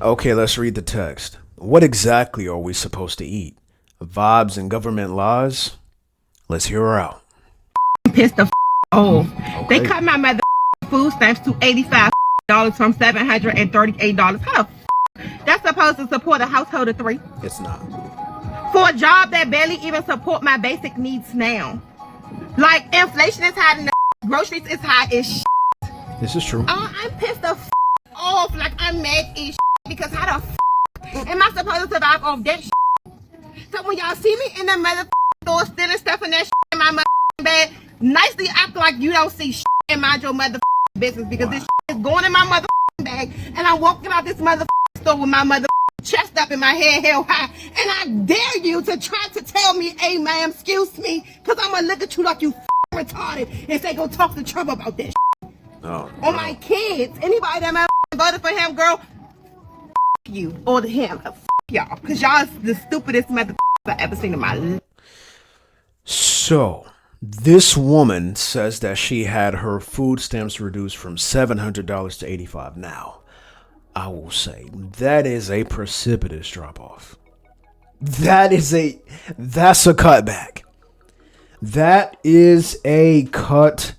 Okay, let's read the text. What exactly are we supposed to eat? Vibes and government laws? Let's hear her out. Pissed the off. They Okay. cut my mother food stamps to $85 from $738. How the that's supposed to support a household of 3? It's not. For a job that barely even support my basic needs now. Like, inflation is high and the groceries is high as This is true. I'm pissed the off. Like, I'm mad as because how the am I supposed to survive off that So when y'all see me in the mother store stealing stuff and that in my mother bag, nicely act like you don't see and mind your mother business, because this is going in my mother bag, and I'm walking out this mother store with my mother chest up and my head held high, and I dare you to try to tell me, hey ma'am, excuse me, because I'm gonna look at you like you retarded and say go talk to Trump about this on my kids. Anybody that voted for him, girl, you or him, y'all, because y'all is the stupidest mother I've ever seen in my life. So, this woman says that she had her food stamps reduced from $700 to $85. Now, I will say that is a precipitous drop off. That's a cutback. That is a cutback.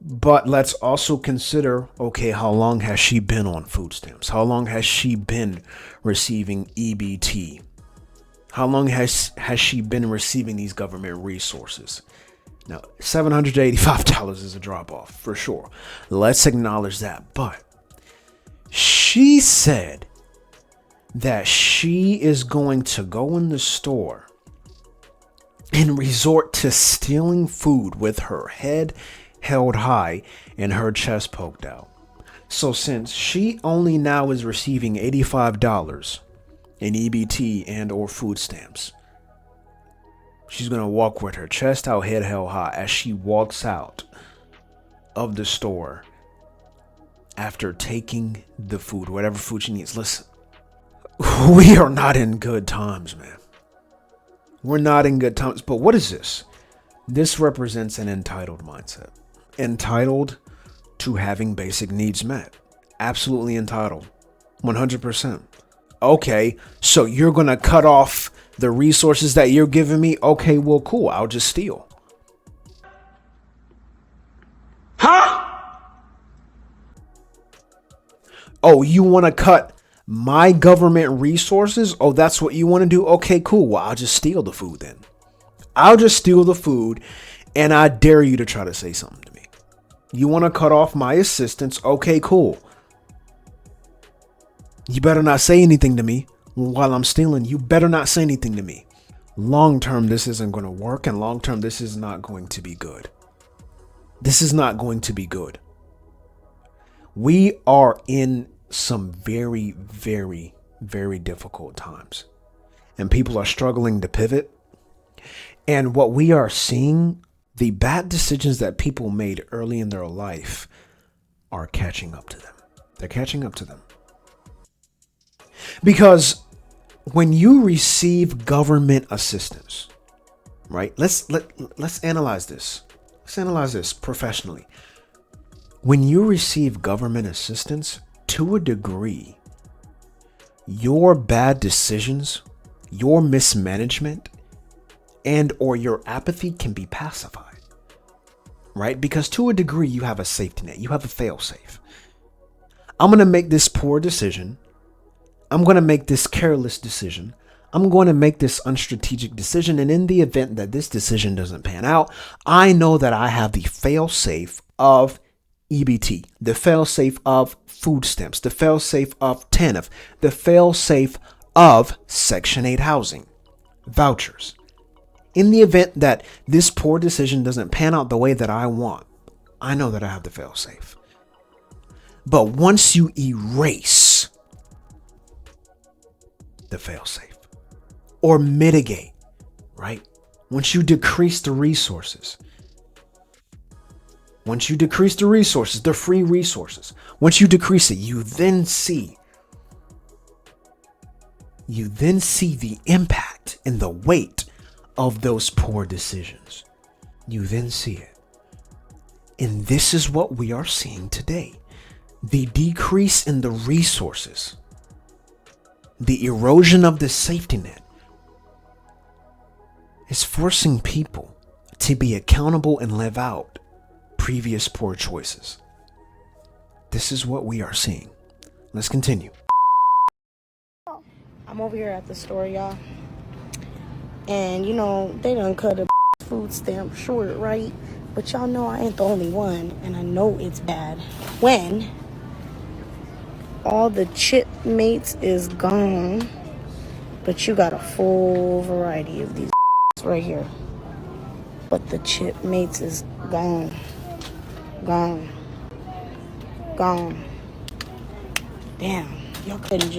But let's also consider, okay, how long has she been on food stamps? How long has she been receiving EBT? How long has she been receiving these government resources? Now, $785 is a drop off for sure. Let's acknowledge that. But she said that she is going to go in the store and resort to stealing food with her head held high and her chest poked out. So since she only now is receiving $85 in EBT and or food stamps, she's going to walk with her chest out, head held high as she walks out of the store after taking the food, whatever food she needs. Listen, we are not in good times, man. We're not in good times. But what is this? This represents an entitled mindset. Entitled to having basic needs met. Absolutely entitled. 100%. Okay, so you're going to cut off the resources that you're giving me? Okay, well, cool. I'll just steal. Huh? Oh, you want to cut my government resources? Oh, that's what you want to do? Okay, cool. Well, I'll just steal the food then. I'll just steal the food, and I dare you to try to say something to me. You want to cut off my assistance? Okay, cool. You better not say anything to me while I'm stealing. You better not say anything to me. Long term, this isn't going to work, and long term, this is not going to be good. This is not going to be good. We are in some very, very, very difficult times, and people are struggling to pivot. And what we are seeing, the bad decisions that people made early in their life are catching up to them. They're catching up to them. Because when you receive government assistance, right? Let's analyze this. Let's analyze this professionally. When you receive government assistance, to a degree, your bad decisions, your mismanagement, and or your apathy can be pacified, right? Because to a degree, you have a safety net. You have a fail safe. I'm going to make this poor decision. I'm going to make this careless decision. I'm going to make this unstrategic decision. And in the event that this decision doesn't pan out, I know that I have the fail safe of EBT, the fail safe of food stamps, the fail safe of TANF, the fail safe of Section 8 housing, vouchers. In the event that this poor decision doesn't pan out the way that I want, I know that I have the fail safe. But once you erase the fail safe or mitigate, right? Once you decrease the resources, the free resources, once you decrease it, you then see the impact and the weight of those poor decisions. You then see it. And this is what we are seeing today. The decrease in the resources, the erosion of the safety net is forcing people to be accountable and live out previous poor choices. This is what we are seeing. Let's continue. I'm over here at the store, y'all. And, you know, they done cut a food stamp short, right? But y'all know I ain't the only one. And I know it's bad. When all the chip mates is gone, but you got a full variety of these right here. But the chip mates is gone. Gone. Gone. Damn. Y'all couldn't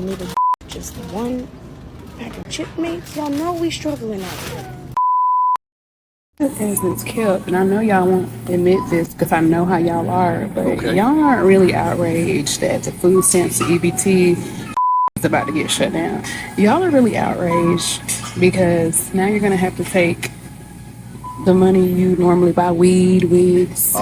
leave a just one pack of chip mates. Y'all know we struggling out here. As it's kept, and I know y'all won't admit this because I know how y'all are, but Okay. y'all aren't really outraged that the food stamps, the EBT is about to get shut down. Y'all are really outraged because now you're going to have to take the money you normally buy weed, wigs,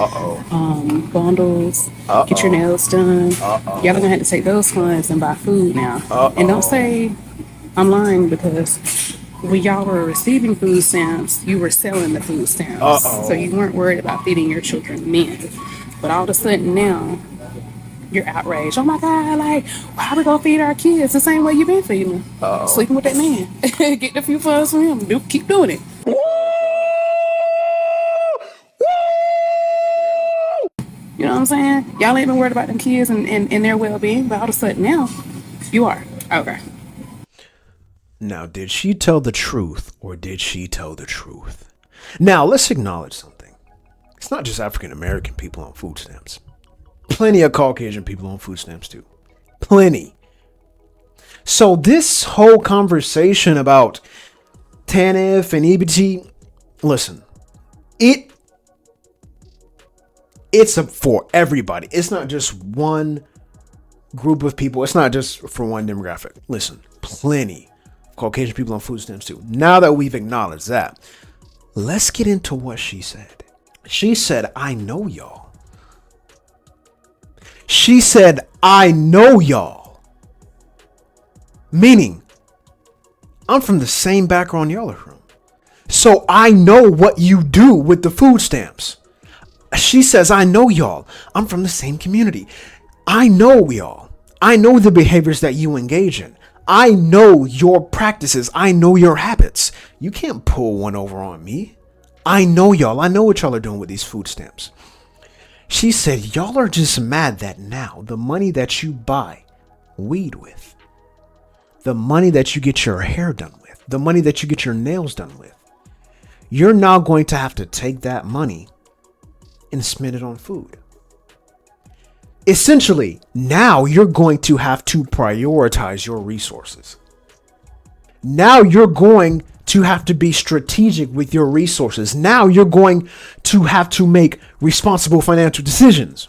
bundles, get your nails done. Y'all are going to have to take those funds and buy food now. And don't say I'm lying, because when y'all were receiving food stamps, you were selling the food stamps. So you weren't worried about feeding your children then. But all of a sudden now, you're outraged. Oh my God, like, why are we gonna feed our kids the same way you've been feeding them? Sleeping with that man. Get a few funds from him. Keep doing it. You know what I'm saying? Y'all ain't been worried about them kids and their well-being, but all of a sudden now, you are. Okay. Now, did she tell the truth or did she tell the truth? Now, let's acknowledge something. It's not just African American people on food stamps. Plenty of Caucasian people on food stamps too. Plenty. So this whole conversation about TANF and EBT, listen, it's up for everybody. It's not just one group of people. It's not just for one demographic. Listen, plenty of Caucasian people on food stamps too. Now that we've acknowledged that, let's get into what she said. She said, I know y'all. She said, I know y'all. Meaning, I'm from the same background y'all are from. So I know what you do with the food stamps. She says, I know y'all. I'm from the same community. I know y'all. I know the behaviors that you engage in. I know your practices. I know your habits. You can't pull one over on me. I know y'all. I know what y'all are doing with these food stamps. She said, y'all are just mad that now the money that you buy weed with, the money that you get your hair done with, the money that you get your nails done with, you're now going to have to take that money and spend it on food. Essentially, now you're going to have to prioritize your resources. Now you're going to have to be strategic with your resources. Now you're going to have to make responsible financial decisions.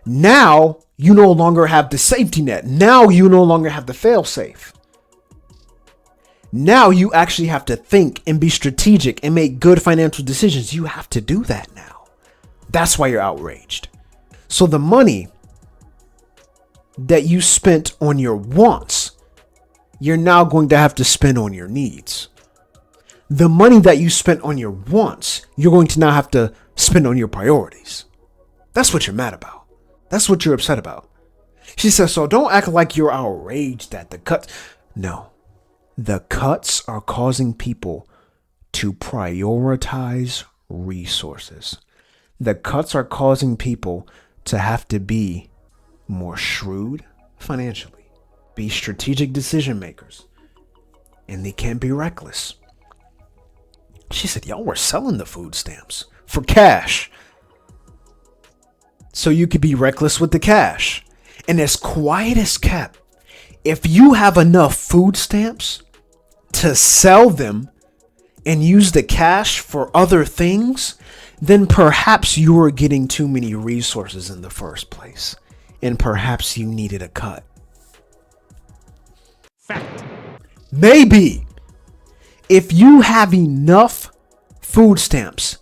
Now you no longer have the safety net. Now you no longer have the fail safe. Now you actually have to think and be strategic and make good financial decisions. You have to do that now. That's why you're outraged. So the money that you spent on your wants, you're now going to have to spend on your needs. The money that you spent on your wants, you're going to now have to spend on your priorities. That's what you're mad about. That's what you're upset about. She says, so don't act like you're outraged at the cuts. No, the cuts are causing people to prioritize resources. The cuts are causing people to have to be more shrewd financially. Be strategic decision makers, and they can't be reckless. She said, y'all were selling the food stamps for cash, so you could be reckless with the cash. And as quiet as kept, if you have enough food stamps to sell them and use the cash for other things, then perhaps you were getting too many resources in the first place, and perhaps you needed a cut. Fact. Maybe if you have enough food stamps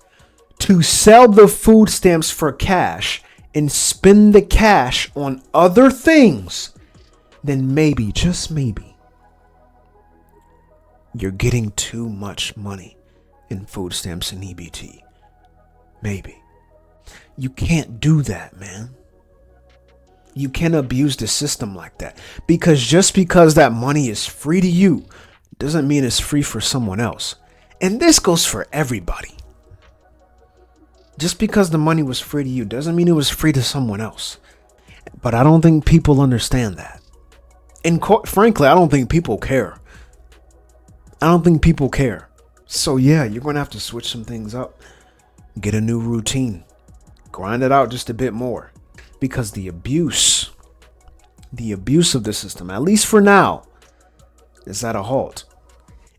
to sell the food stamps for cash and spend the cash on other things, then maybe, just maybe, you're getting too much money in food stamps and EBT. Maybe. You can't do that, man. You can't abuse the system like that. Because just because that money is free to you doesn't mean it's free for someone else. And this goes for everybody. Just because the money was free to you doesn't mean it was free to someone else. But I don't think people understand that. And frankly, I don't think people care. I don't think people care. So yeah, you're going to have to switch some things up. Get a new routine. Grind it out just a bit more. Because the abuse of the system, at least for now, is at a halt.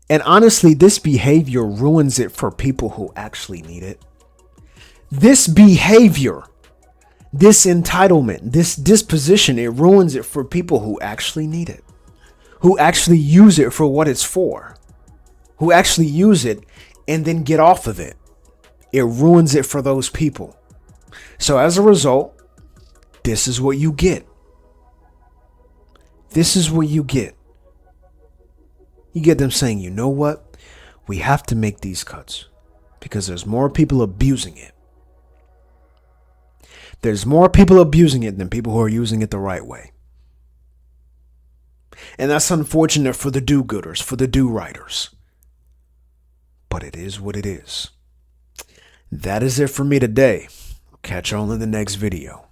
And honestly, this behavior ruins it for people who actually need it. This behavior, this entitlement, this disposition, it ruins it for people who actually need it. Who actually use it for what it's for. Who actually use it and then get off of it. It ruins it for those people. So as a result, this is what you get. This is what you get. You get them saying, you know what? We have to make these cuts because there's more people abusing it. There's more people abusing it than people who are using it the right way. And that's unfortunate for the do-gooders, for the do-righters. But it is what it is. That is it for me today. I'll catch you all in the next video.